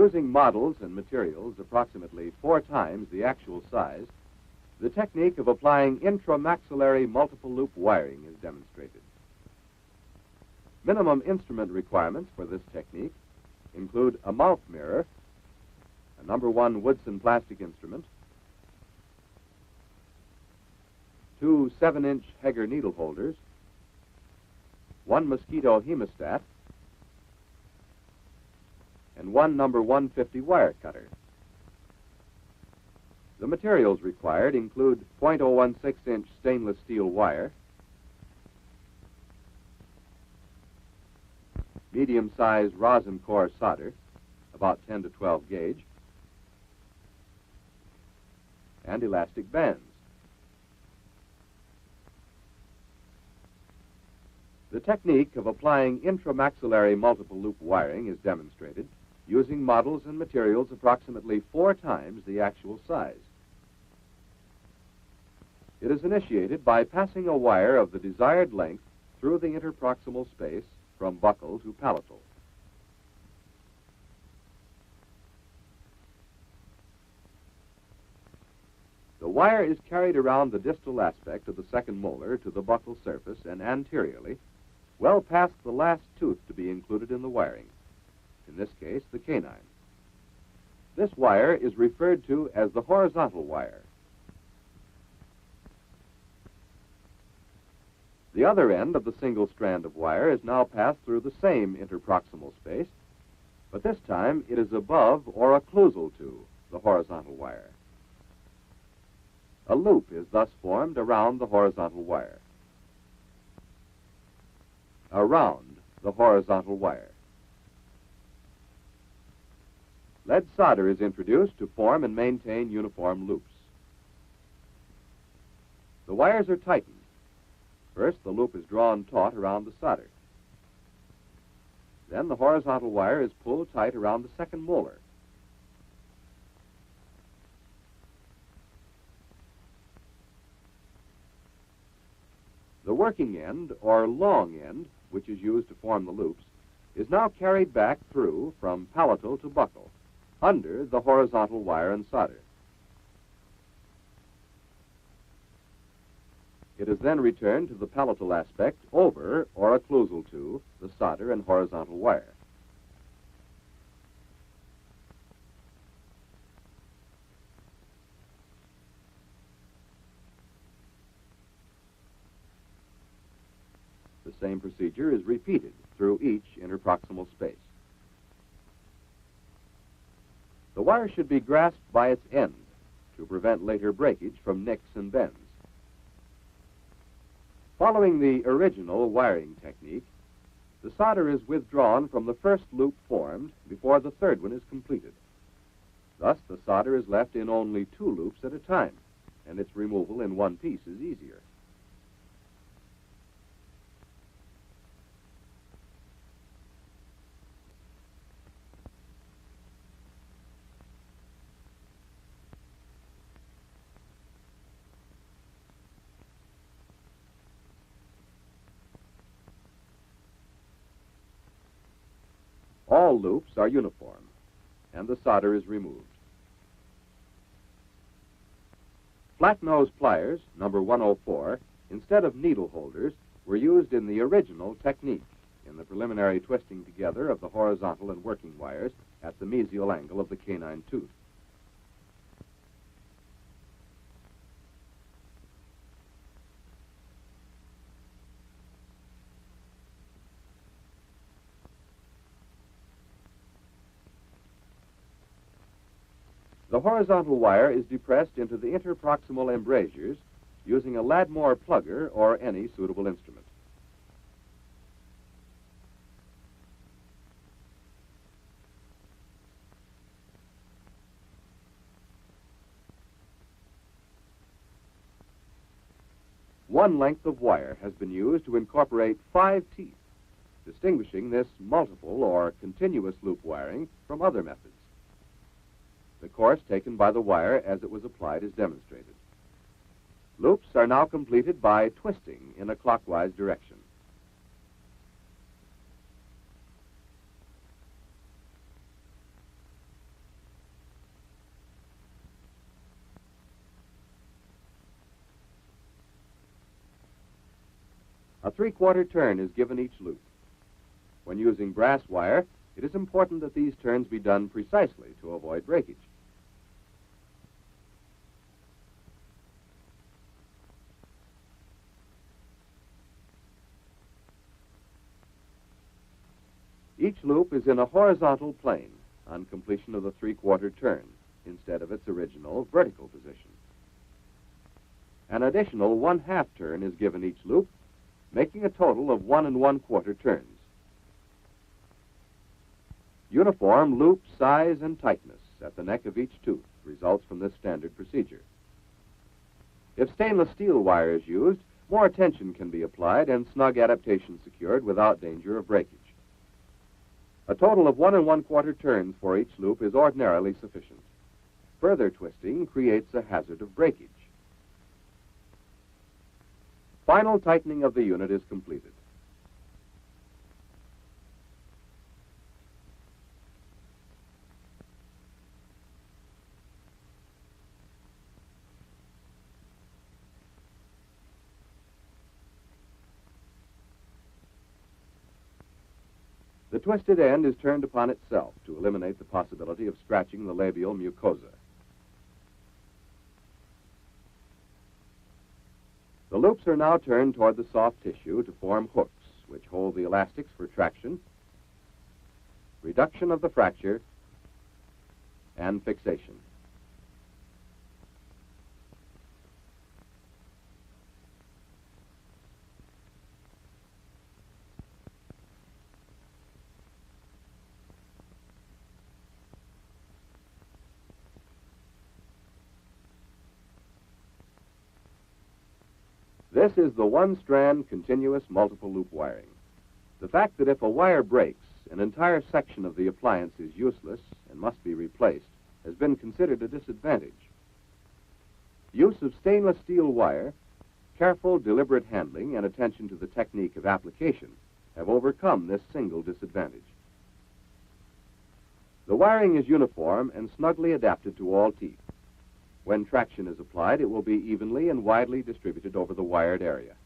Using models and materials approximately 4 times the actual size, the technique of applying intramaxillary multiple loop wiring is demonstrated. Minimum instrument requirements for this technique include a mouth mirror, a number 1 Woodson plastic instrument, 2 7-inch Heger needle holders, 1 mosquito hemostat, and 1 number 150 wire cutter. The materials required include .016-inch stainless steel wire, medium-sized rosin core solder, about 10 to 12 gauge, and elastic bands. The technique of applying intramaxillary multiple loop wiring is demonstrated using models and materials approximately 4 times the actual size. It is initiated by passing a wire of the desired length through the interproximal space from buccal to palatal. The wire is carried around the distal aspect of the second molar to the buccal surface and anteriorly, well past the last tooth to be included in the wiring, in this case, the canine. This wire is referred to as the horizontal wire. The other end of the single strand of wire is now passed through the same interproximal space, but this time it is above or occlusal to the horizontal wire. A loop is thus formed around the horizontal wire. Around the horizontal wire. Lead solder is introduced to form and maintain uniform loops. The wires are tightened. First, the loop is drawn taut around the solder. Then the horizontal wire is pulled tight around the second molar. The working end, or long end, which is used to form the loops, is now carried back through from palatal to buccal, under the horizontal wire and solder. It is then returned to the palatal aspect over or occlusal to the solder and horizontal wire. The same procedure is repeated through each interproximal space. The wire should be grasped by its end to prevent later breakage from nicks and bends. Following the original wiring technique, the solder is withdrawn from the first loop formed before the third one is completed. Thus, the solder is left in only 2 loops at a time, and its removal in one piece is easier. All loops are uniform, and the solder is removed. Flat-nose pliers, number 104, instead of needle holders, were used in the original technique in the preliminary twisting together of the horizontal and working wires at the mesial angle of the canine tooth. The horizontal wire is depressed into the interproximal embrasures using a Ladmore plugger or any suitable instrument. One length of wire has been used to incorporate 5 teeth, distinguishing this multiple or continuous loop wiring from other methods. The course taken by the wire as it was applied is demonstrated. Loops are now completed by twisting in a clockwise direction. A 3/4 turn is given each loop. When using brass wire, it is important that these turns be done precisely to avoid breakage. Each loop is in a horizontal plane on completion of the 3/4 turn instead of its original vertical position. An additional 1/2 turn is given each loop, making a total of 1 1/4 turns. Uniform loop size and tightness at the neck of each tooth results from this standard procedure. If stainless steel wire is used, more tension can be applied and snug adaptation secured without danger of breakage. A total of 1 1/4 turns for each loop is ordinarily sufficient. Further twisting creates a hazard of breakage. Final tightening of the unit is completed. The twisted end is turned upon itself to eliminate the possibility of scratching the labial mucosa. The loops are now turned toward the soft tissue to form hooks, which hold the elastics for traction, reduction of the fracture, and fixation. This is the one-strand continuous multiple loop wiring. The fact that if a wire breaks, an entire section of the appliance is useless and must be replaced has been considered a disadvantage. Use of stainless steel wire, careful, deliberate handling, and attention to the technique of application have overcome this single disadvantage. The wiring is uniform and snugly adapted to all teeth. When traction is applied, it will be evenly and widely distributed over the wired area.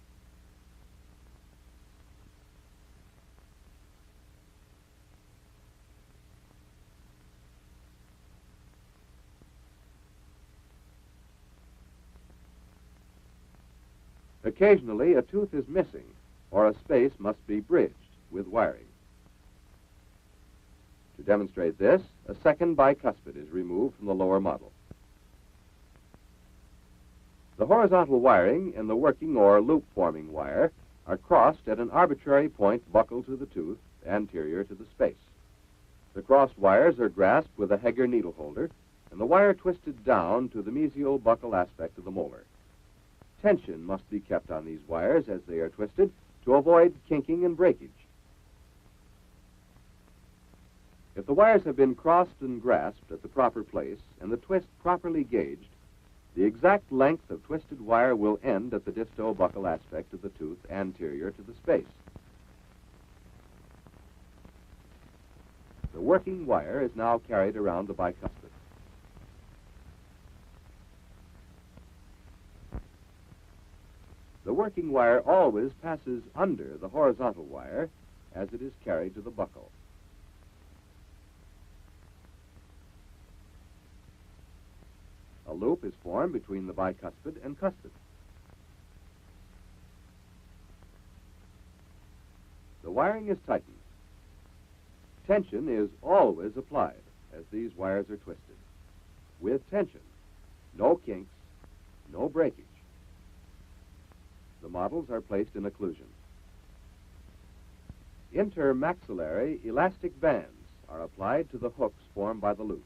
Occasionally, a tooth is missing, or a space must be bridged with wiring. To demonstrate this, a second bicuspid is removed from the lower model. The horizontal wiring and the working or loop-forming wire are crossed at an arbitrary point buccal to the tooth, anterior to the space. The crossed wires are grasped with a Heger needle holder, and the wire twisted down to the mesial buccal aspect of the molar. Tension must be kept on these wires as they are twisted to avoid kinking and breakage. If the wires have been crossed and grasped at the proper place and the twist properly gauged, the exact length of twisted wire will end at the disto-buccal aspect of the tooth anterior to the space. The working wire is now carried around the bicuspid. The working wire always passes under the horizontal wire as it is carried to the buccal. A loop is formed between the bicuspid and cuspid. The wiring is tightened. Tension is always applied as these wires are twisted. With tension, no kinks, no breakage. The models are placed in occlusion. Intermaxillary elastic bands are applied to the hooks formed by the loops.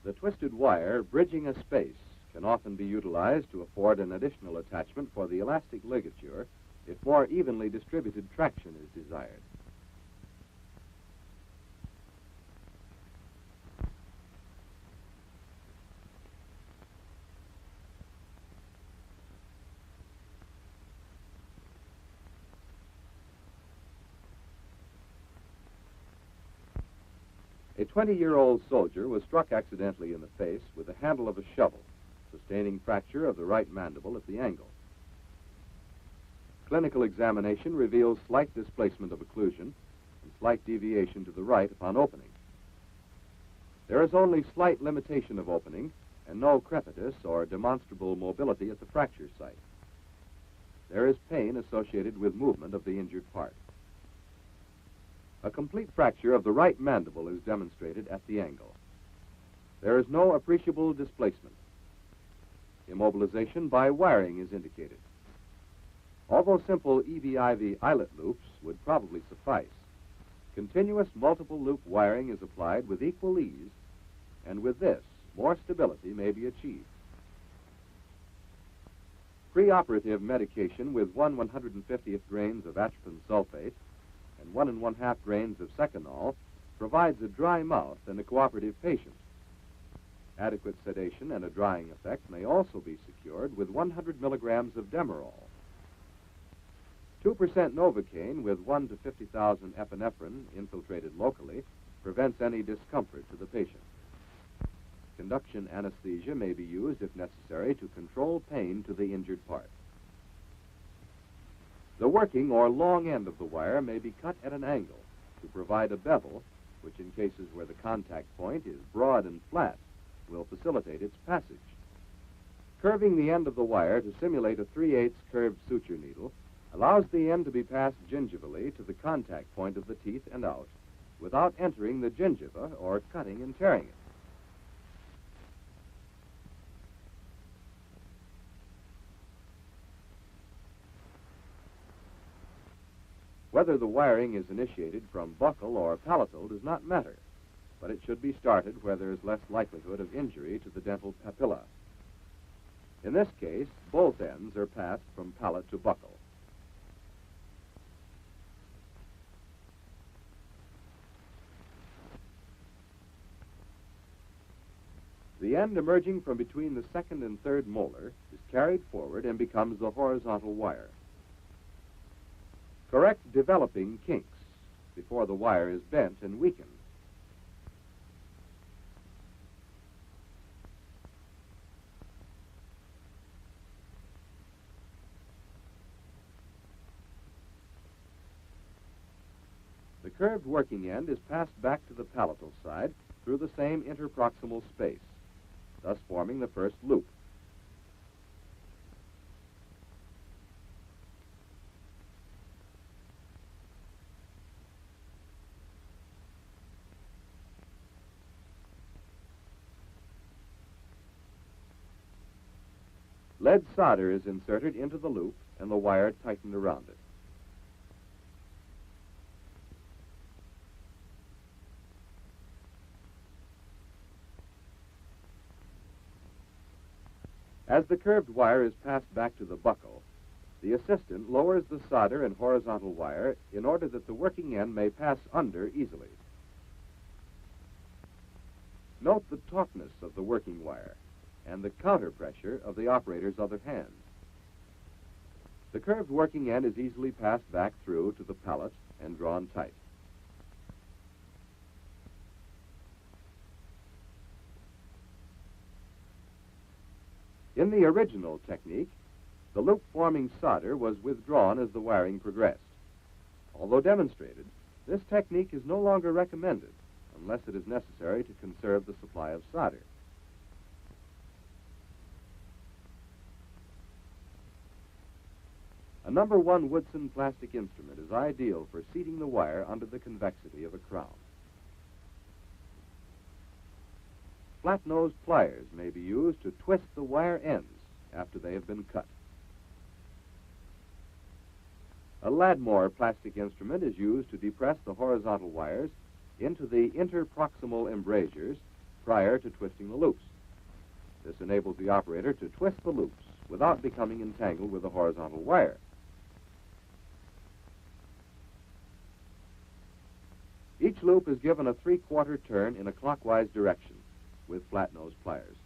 The twisted wire bridging a space can often be utilized to afford an additional attachment for the elastic ligature if more evenly distributed traction is desired. A 20-year-old soldier was struck accidentally in the face with the handle of a shovel, sustaining fracture of the right mandible at the angle. Clinical examination reveals slight displacement of occlusion and slight deviation to the right upon opening. There is only slight limitation of opening and no crepitus or demonstrable mobility at the fracture site. There is pain associated with movement of the injured part. A complete fracture of the right mandible is demonstrated at the angle. There is no appreciable displacement. Immobilization by wiring is indicated. Although simple EV-IV eyelet loops would probably suffice, continuous multiple loop wiring is applied with equal ease, and with this, more stability may be achieved. Preoperative medication with 1/150th grains of atropine sulfate and 1 1/2 grains of seconal provides a dry mouth and a cooperative patient. Adequate sedation and a drying effect may also be secured with 100 milligrams of Demerol. 2% Novocaine with 1 to 50,000 epinephrine infiltrated locally prevents any discomfort to the patient. Conduction anesthesia may be used if necessary to control pain to the injured part. The working or long end of the wire may be cut at an angle to provide a bevel, which in cases where the contact point is broad and flat, will facilitate its passage. Curving the end of the wire to simulate a 3/8 curved suture needle allows the end to be passed gingivally to the contact point of the teeth and out, without entering the gingiva or cutting and tearing it. Whether the wiring is initiated from buccal or palatal does not matter, but it should be started where there is less likelihood of injury to the dental papilla. In this case, both ends are passed from palate to buccal. The end emerging from between the second and third molar is carried forward and becomes the horizontal wire. Correct developing kinks before the wire is bent and weakened. The curved working end is passed back to the palatal side through the same interproximal space, thus forming the first loop. Lead solder is inserted into the loop and the wire tightened around it. As the curved wire is passed back to the buccal, the assistant lowers the solder and horizontal wire in order that the working end may pass under easily. Note the tautness of the working wire and the counter pressure of the operator's other hand. The curved working end is easily passed back through to the palate and drawn tight. In the original technique, the loop-forming solder was withdrawn as the wiring progressed. Although demonstrated, this technique is no longer recommended unless it is necessary to conserve the supply of solder. A number 1 Woodson plastic instrument is ideal for seating the wire under the convexity of a crown. Flat-nosed pliers may be used to twist the wire ends after they have been cut. A Ladmore plastic instrument is used to depress the horizontal wires into the interproximal embrasures prior to twisting the loops. This enables the operator to twist the loops without becoming entangled with the horizontal wire. Each loop is given a 3/4 turn in a clockwise direction with flat-nosed pliers.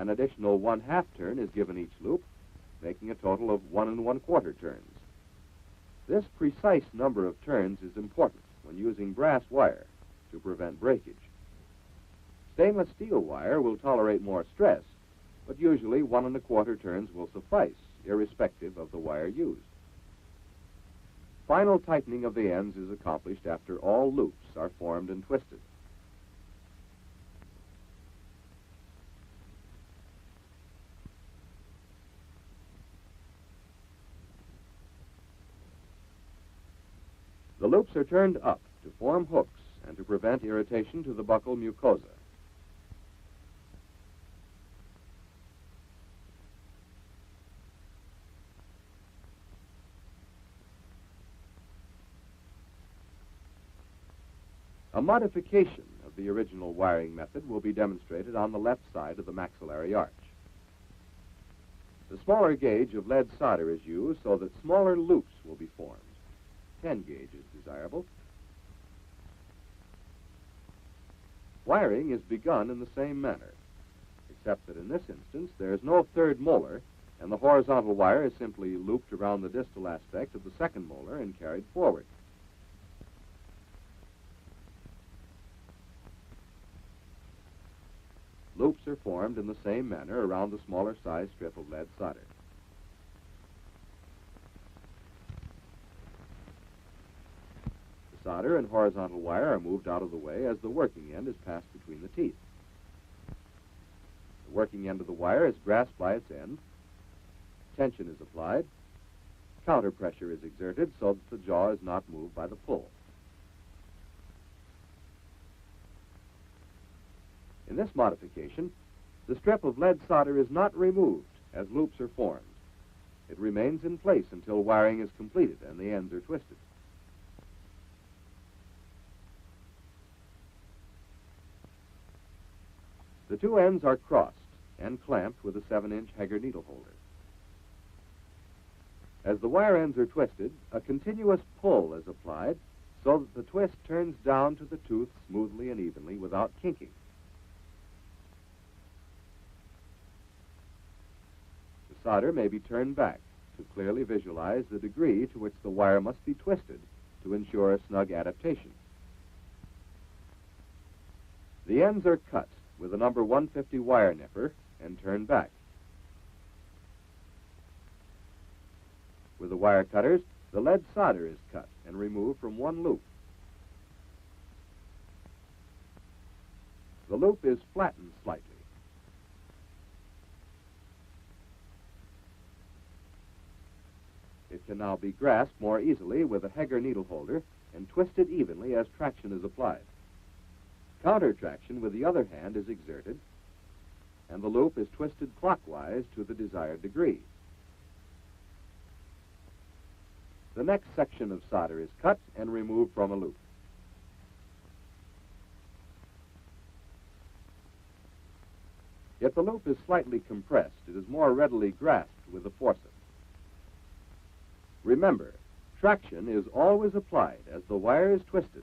An additional 1/2 turn is given each loop, making a total of 1 1/4 turns. This precise number of turns is important when using brass wire to prevent breakage. Stainless steel wire will tolerate more stress, but usually 1 1/4 turns will suffice, irrespective of the wire used. Final tightening of the ends is accomplished after all loops are formed and twisted. The loops are turned up to form hooks and to prevent irritation to the buccal mucosa. A modification of the original wiring method will be demonstrated on the left side of the maxillary arch. The smaller gauge of lead solder is used so that smaller loops will be formed. 10 gauge is desirable. Wiring is begun in the same manner, except that in this instance there is no third molar, and the horizontal wire is simply looped around the distal aspect of the second molar and carried forward. Loops are formed in the same manner around the smaller size strip of lead solder. The solder and horizontal wire are moved out of the way as the working end is passed between the teeth. The working end of the wire is grasped by its end. Tension is applied. Counter pressure is exerted so that the jaw is not moved by the pull. In this modification, the strip of lead solder is not removed as loops are formed. It remains in place until wiring is completed and the ends are twisted. The two ends are crossed and clamped with a 7-inch Heger needle holder. As the wire ends are twisted, a continuous pull is applied so that the twist turns down to the tooth smoothly and evenly without kinking. The solder may be turned back to clearly visualize the degree to which the wire must be twisted to ensure a snug adaptation. The ends are cut with a number 150 wire nipper and turned back. With the wire cutters, the lead solder is cut and removed from one loop. The loop is flattened slightly. It can now be grasped more easily with a Heger needle holder and twisted evenly as traction is applied. Counter traction with the other hand is exerted, and the loop is twisted clockwise to the desired degree. The next section of solder is cut and removed from a loop. If the loop is slightly compressed, it is more readily grasped with the forceps. Remember, traction is always applied as the wire is twisted.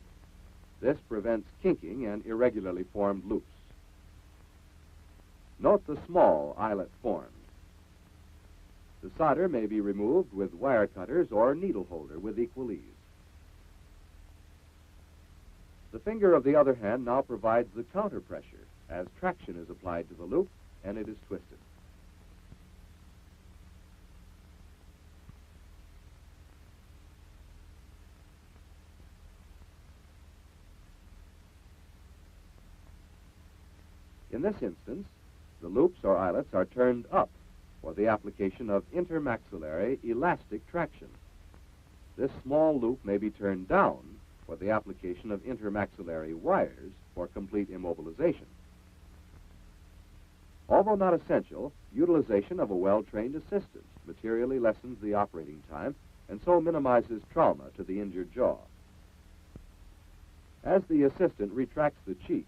This prevents kinking and irregularly formed loops. Note the small eyelet formed. The solder may be removed with wire cutters or needle holder with equal ease. The finger of the other hand now provides the counter pressure as traction is applied to the loop and it is twisted. In this instance, the loops or eyelets are turned up for the application of intermaxillary elastic traction. This small loop may be turned down for the application of intermaxillary wires for complete immobilization. Although not essential, utilization of a well-trained assistant materially lessens the operating time and so minimizes trauma to the injured jaw. As the assistant retracts the cheek,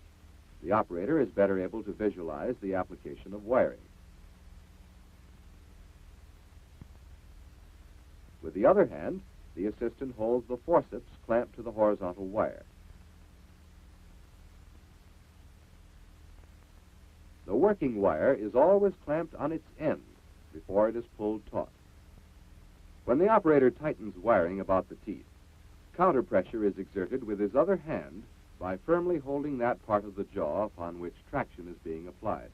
the operator is better able to visualize the application of wiring. With the other hand, the assistant holds the forceps clamped to the horizontal wire. The working wire is always clamped on its end before it is pulled taut. When the operator tightens wiring about the teeth, counterpressure is exerted with his other hand by firmly holding that part of the jaw upon which traction is being applied.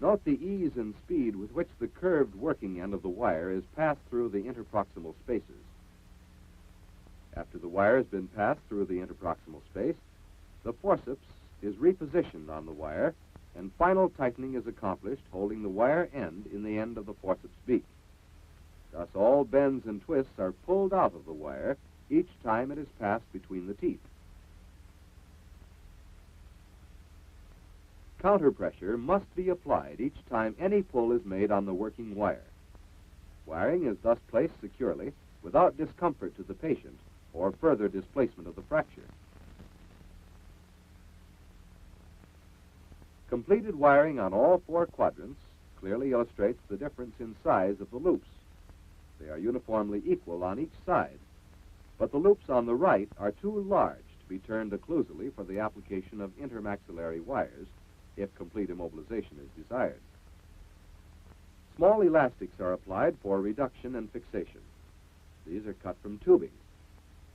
Note the ease and speed with which the curved working end of the wire is passed through the interproximal spaces. After the wire has been passed through the interproximal space, the forceps is repositioned on the wire, and final tightening is accomplished holding the wire end in the end of the forceps beak. Thus all bends and twists are pulled out of the wire each time it is passed between the teeth. Counterpressure must be applied each time any pull is made on the working wire. Wiring is thus placed securely without discomfort to the patient or further displacement of the fracture. Completed wiring on all four quadrants clearly illustrates the difference in size of the loops. They are uniformly equal on each side, but the loops on the right are too large to be turned occlusally for the application of intermaxillary wires if complete immobilization is desired. Small elastics are applied for reduction and fixation. These are cut from tubing.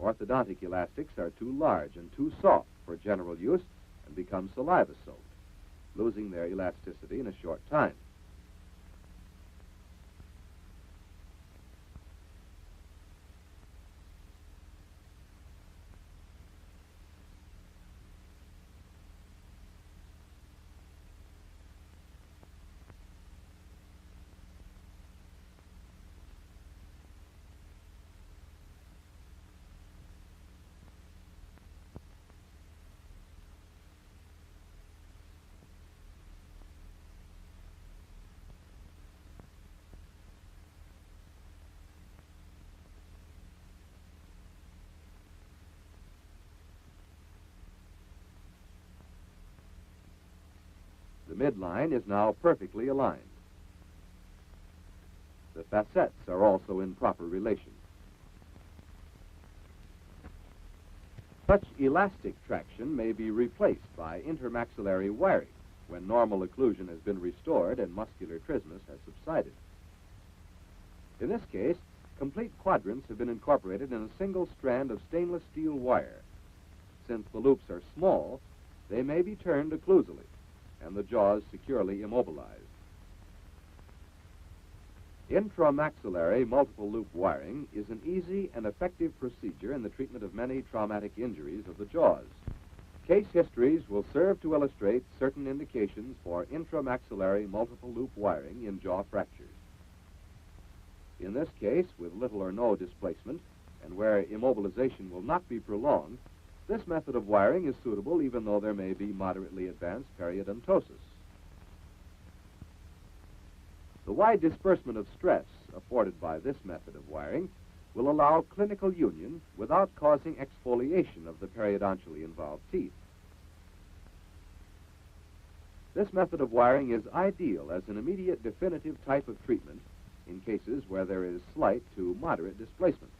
Orthodontic elastics are too large and too soft for general use and become saliva-soaked, losing their elasticity in a short time. The midline is now perfectly aligned. The facets are also in proper relation. Such elastic traction may be replaced by intermaxillary wiring when normal occlusion has been restored and muscular trismus has subsided. In this case, complete quadrants have been incorporated in a single strand of stainless steel wire. Since the loops are small, they may be turned occlusally and the jaws securely immobilized. Intramaxillary multiple loop wiring is an easy and effective procedure in the treatment of many traumatic injuries of the jaws. Case histories will serve to illustrate certain indications for intramaxillary multiple loop wiring in jaw fractures. In this case, with little or no displacement, and where immobilization will not be prolonged, this method of wiring is suitable even though there may be moderately advanced periodontosis. The wide disbursement of stress afforded by this method of wiring will allow clinical union without causing exfoliation of the periodontally involved teeth. This method of wiring is ideal as an immediate definitive type of treatment in cases where there is slight to moderate displacement.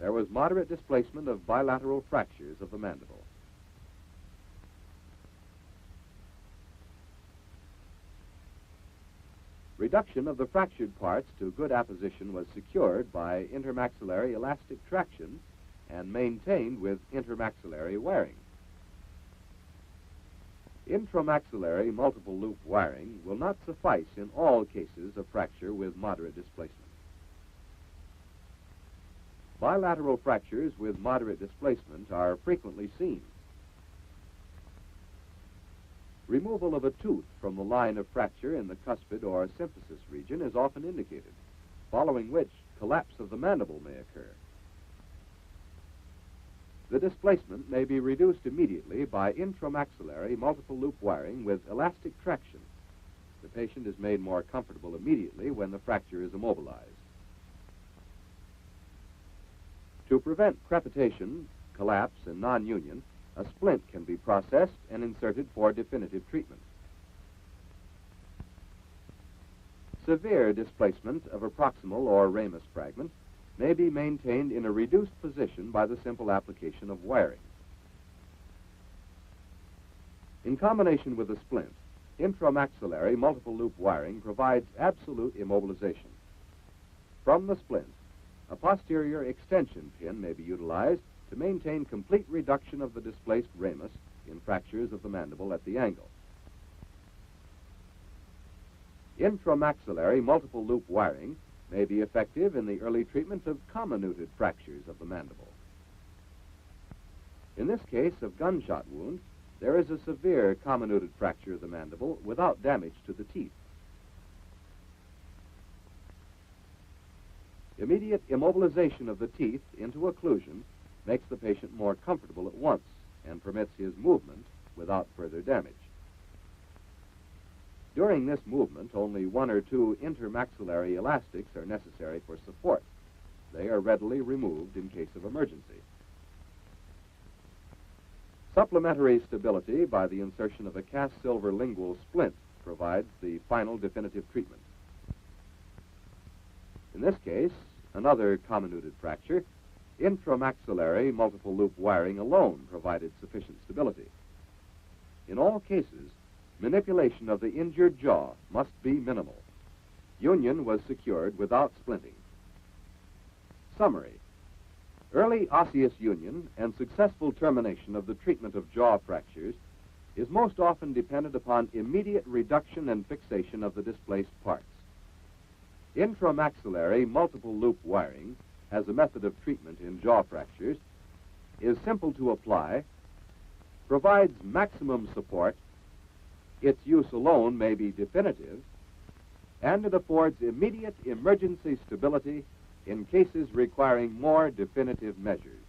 There was moderate displacement of bilateral fractures of the mandible. Reduction of the fractured parts to good apposition was secured by intermaxillary elastic traction and maintained with intermaxillary wiring. Intramaxillary multiple loop wiring will not suffice in all cases of fracture with moderate displacement. Bilateral fractures with moderate displacement are frequently seen. Removal of a tooth from the line of fracture in the cuspid or symphysis region is often indicated, following which collapse of the mandible may occur. The displacement may be reduced immediately by intramaxillary multiple loop wiring with elastic traction. The patient is made more comfortable immediately when the fracture is immobilized. To prevent crepitation, collapse, and non-union, a splint can be processed and inserted for definitive treatment. Severe displacement of a proximal or ramus fragment may be maintained in a reduced position by the simple application of wiring. In combination with a splint, intramaxillary multiple loop wiring provides absolute immobilization. From the splint, a posterior extension pin may be utilized to maintain complete reduction of the displaced ramus in fractures of the mandible at the angle. Intramaxillary multiple loop wiring may be effective in the early treatment of comminuted fractures of the mandible. In this case of gunshot wound, there is a severe comminuted fracture of the mandible without damage to the teeth. Immediate immobilization of the teeth into occlusion makes the patient more comfortable at once and permits his movement without further damage. During this movement, only 1 or 2 intermaxillary elastics are necessary for support. They are readily removed in case of emergency. Supplementary stability by the insertion of a cast silver lingual splint provides the final definitive treatment. In this case, another comminuted fracture, intramaxillary multiple loop wiring alone provided sufficient stability. In all cases, manipulation of the injured jaw must be minimal. Union was secured without splinting. Summary. Early osseous union and successful termination of the treatment of jaw fractures is most often dependent upon immediate reduction and fixation of the displaced parts. Intramaxillary multiple loop wiring as a method of treatment in jaw fractures is simple to apply, provides maximum support, its use alone may be definitive, and it affords immediate emergency stability in cases requiring more definitive measures.